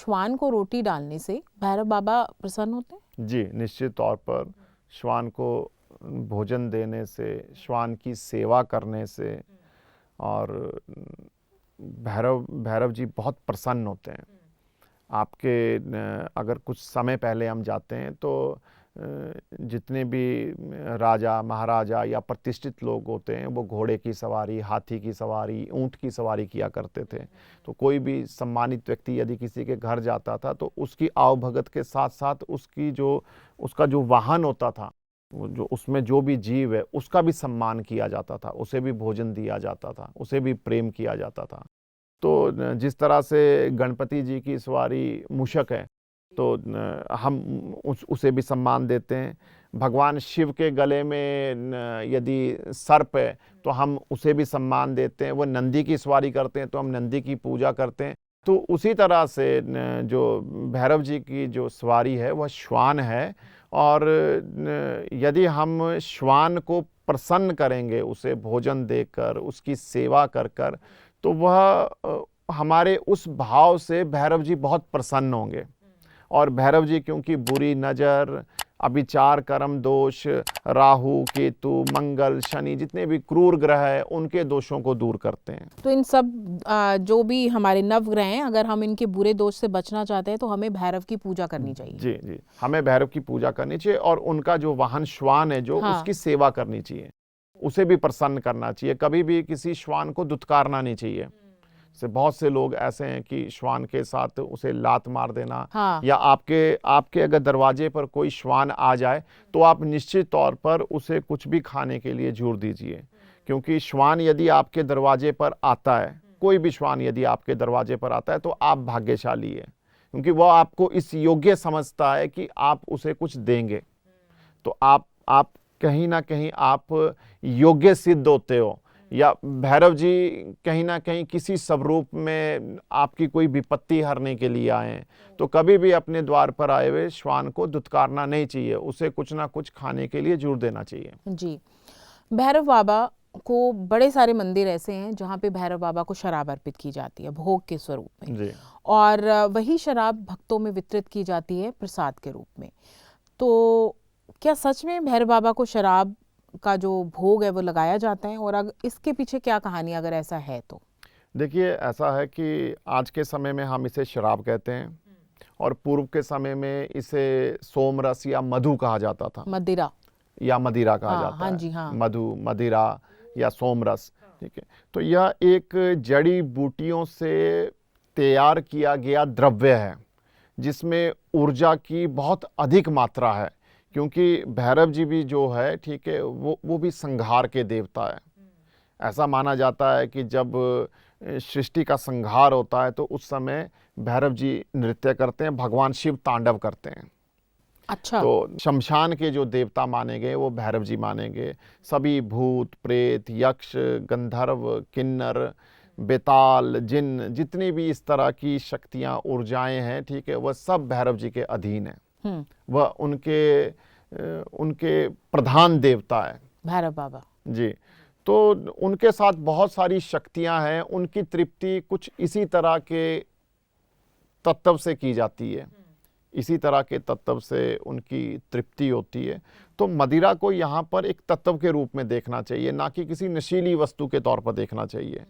श्वान को रोटी डालने से भैरव बाबा प्रसन्न होते हैं? जी, निश्चित तौर पर श्वान को भोजन देने से, श्वान की सेवा करने से और भैरव भैरव जी बहुत प्रसन्न होते हैं। आपके अगर कुछ समय पहले हम जाते हैं तो जितने भी राजा महाराजा या प्रतिष्ठित लोग होते हैं वो घोड़े की सवारी, हाथी की सवारी, ऊंट की सवारी किया करते थे। तो कोई भी सम्मानित व्यक्ति यदि किसी के घर जाता था तो उसकी आवभगत के साथ साथ उसका जो वाहन होता था, जो उसमें जो भी जीव है उसका भी सम्मान किया जाता था, उसे भी भोजन दिया जाता था, उसे भी प्रेम किया जाता था। तो जिस तरह से गणपति जी की सवारी मूषक है तो हम उसे भी सम्मान देते हैं। भगवान शिव के गले में यदि सर्प है तो हम उसे भी सम्मान देते हैं। वो नंदी की सवारी करते हैं तो हम नंदी की पूजा करते हैं। तो उसी तरह से जो भैरव जी की जो सवारी है वह श्वान है, और यदि हम श्वान को प्रसन्न करेंगे, उसे भोजन देकर, उसकी सेवा कर कर, तो वह हमारे उस भाव से भैरव जी बहुत प्रसन्न होंगे। और भैरव जी क्योंकि बुरी नज़र, अभिचार, कर्म दोष, राहु, केतु, मंगल, शनि, जितने भी क्रूर ग्रह है उनके दोषों को दूर करते हैं। तो इन सब जो भी हमारे नवग्रह हैं, अगर हम इनके बुरे दोष से बचना चाहते हैं तो हमें भैरव की पूजा करनी चाहिए। जी जी, हमें भैरव की पूजा करनी चाहिए और उनका जो वाहन श्वान है जो उसकी सेवा करनी चाहिए, उसे भी प्रसन्न करना चाहिए। कभी भी किसी श्वान को दुत्कारना नहीं चाहिए। से बहुत से लोग ऐसे हैं कि श्वान के साथ उसे लात मार देना, या आपके अगर दरवाजे पर कोई श्वान आ जाए तो आप निश्चित तौर पर उसे कुछ भी खाने के लिए जोर दीजिए, क्योंकि श्वान यदि आपके दरवाजे पर आता है, कोई भी श्वान यदि आपके दरवाजे पर आता है तो आप भाग्यशाली है, क्योंकि वह आपको इस योग्य समझता है कि आप उसे कुछ देंगे। तो आप कहीं ना कहीं आप योग्य सिद्ध होते हो, या भैरव जी कहीं ना कहीं किसी स्वरूप में आपकी कोई विपत्ति हरने के लिए आए हैं। तो कभी भी अपने द्वार पर आए हुए श्वान को दुत्कारना नहीं चाहिए, उसे कुछ ना कुछ खाने के लिए जोर देना चाहिए। जी, भैरव बाबा को बड़े सारे मंदिर ऐसे हैं जहाँ पे भैरव बाबा को शराब अर्पित की जाती है भोग के स्वरूप में जी। और वही शराब भक्तों में वितरित की जाती है प्रसाद के रूप में। तो क्या सच में भैरव बाबा को शराब का जो भोग है वो लगाया जाता है, और अगर इसके पीछे क्या कहानी अगर ऐसा है तो? देखिए, ऐसा है कि आज के समय में हम इसे शराब कहते हैं और पूर्व के समय में इसे सोमरस या मधु कहा जाता था। मदिरा कहा जाता हाँ है। जी, हाँ। मधु, मदिरा या सोमरस, ठीक है। तो यह एक जड़ी बूटियों से तैयार किया गया द्रव्य है जिसमें ऊर्जा की बहुत अधिक मात्रा है, क्योंकि भैरव जी भी जो है, ठीक है, वो भी संहार के देवता है। ऐसा माना जाता है कि जब सृष्टि का संहार होता है तो उस समय भैरव जी नृत्य करते हैं, भगवान शिव तांडव करते हैं। अच्छा। तो शमशान के जो देवता माने गए वो भैरव जी माने गए। सभी भूत, प्रेत, यक्ष, गंधर्व, किन्नर, बेताल, जिन, जितनी भी इस तरह की शक्तियाँ, ऊर्जाएं हैं, ठीक है, वह सब भैरव जी के अधीन है। वह उनके प्रधान देवता है भैरव बाबा जी। तो उनके साथ बहुत सारी शक्तियां हैं। उनकी तृप्ति कुछ इसी तरह के तत्व से की जाती है, इसी तरह के तत्व से उनकी तृप्ति होती है। तो मदिरा को यहाँ पर एक तत्व के रूप में देखना चाहिए, ना कि किसी नशीली वस्तु के तौर पर देखना चाहिए।